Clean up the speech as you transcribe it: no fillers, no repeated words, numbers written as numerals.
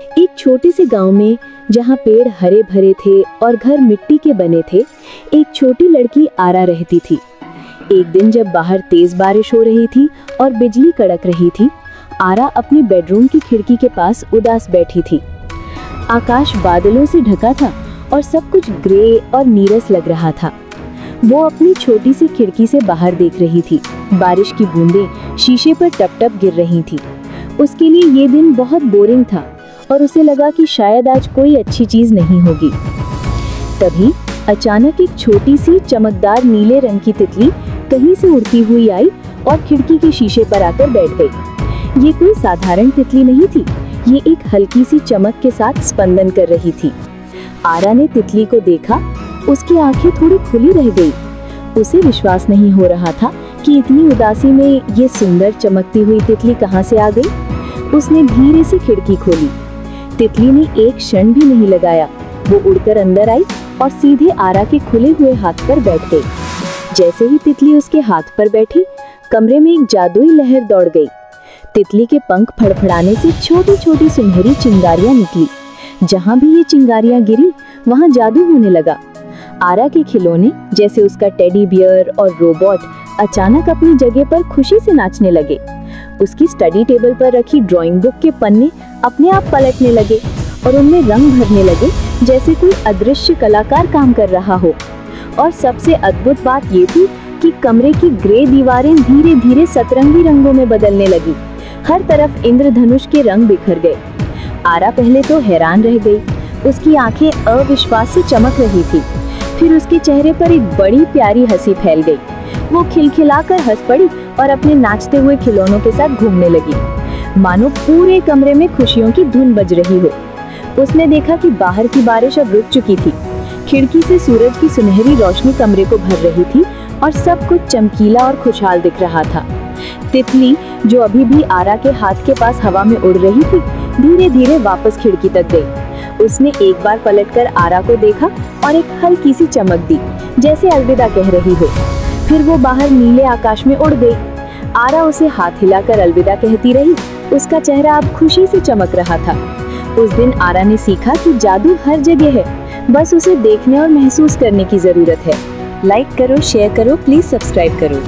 एक छोटे से गांव में, जहां पेड़ हरे भरे थे और घर मिट्टी के बने थे, एक छोटी लड़की आरा रहती थी। एक दिन जब बाहर तेज बारिश हो रही थी और बिजली कड़क रही थी, आरा अपनी बेडरूम की खिड़की के पास उदास बैठी थी। आकाश बादलों से ढका था और सब कुछ ग्रे और नीरस लग रहा था। वो अपनी छोटी सी खिड़की से बाहर देख रही थी। बारिश की बूंदें शीशे पर टप टप गिर रही थी। उसके लिए ये दिन बहुत बोरिंग था और उसे लगा कि शायद आज कोई अच्छी चीज नहीं होगी। तभी अचानक एक छोटी सी चमकदार नीले रंग की तितली कहीं से उड़ती हुई आई और खिड़की के शीशे पर आकर बैठ गई। ये कोई साधारण तितली नहीं थी, ये एक हल्की सी चमक के साथ स्पंदन कर रही थी। आरा ने तितली को देखा, उसकी आंखें थोड़ी खुली रह गई। उसे विश्वास नहीं हो रहा था कि इतनी उदासी में ये सुंदर चमकती हुई तितली कहां से आ गई। उसने धीरे से खिड़की खोली। तितली ने एक क्षण भी नहीं लगाया, वो उड़कर अंदर आई और सीधे आरा के खुले हुए हाथ पर बैठ गई। जैसे ही तितली उसके हाथ पर बैठी, कमरे में एक जादुई लहर दौड़ गई। तितली के पंख फड़फड़ाने से छोटी छोटी सुनहरी चिंगारियां निकली। जहां भी ये चिंगारियां गिरी, वहां जादू होने लगा। आरा के खिलौने, जैसे उसका टेडी बियर और रोबोट, अचानक अपनी जगह पर खुशी से नाचने लगे। उसकी स्टडी टेबल पर रखी ड्राइंग बुक के पन्ने अपने आप पलटने लगे और उनमें रंग भरने लगे, जैसे कोई अदृश्य कलाकार काम कर रहा हो। और सबसे अद्भुत बात ये थी कि कमरे की ग्रे दीवारें धीरे धीरे सतरंगी रंगों में बदलने लगी। हर तरफ इंद्रधनुष के रंग बिखर गए। आरा पहले तो हैरान रह गई। उसकी आंखें अविश्वास से चमक रही थी। फिर उसके चेहरे पर एक बड़ी प्यारी हंसी फैल गई। वो खिलखिलाकर हंस पड़ी और अपने नाचते हुए खिलौनों के साथ घूमने लगी, मानो पूरे कमरे में खुशियों की धुन बज रही हो। उसने देखा कि बाहर की बारिश अब रुक चुकी थी। खिड़की से सूरज की सुनहरी रोशनी कमरे को भर रही थी और सब कुछ चमकीला और खुशहाल दिख रहा था। तितली, जो अभी भी आरा के हाथ के पास हवा में उड़ रही थी, धीरे धीरे वापस खिड़की तक गई। उसने एक बार पलटकर आरा को देखा और एक हल्की सी चमक दी, जैसे अलविदा कह रही हो। फिर वो बाहर नीले आकाश में उड़ गई। आरा उसे हाथ हिलाकर अलविदा कहती रही। उसका चेहरा अब खुशी से चमक रहा था। उस दिन आरा ने सीखा कि जादू हर जगह है, बस उसे देखने और महसूस करने की जरूरत है। लाइक करो, शेयर करो, प्लीज सब्सक्राइब करो।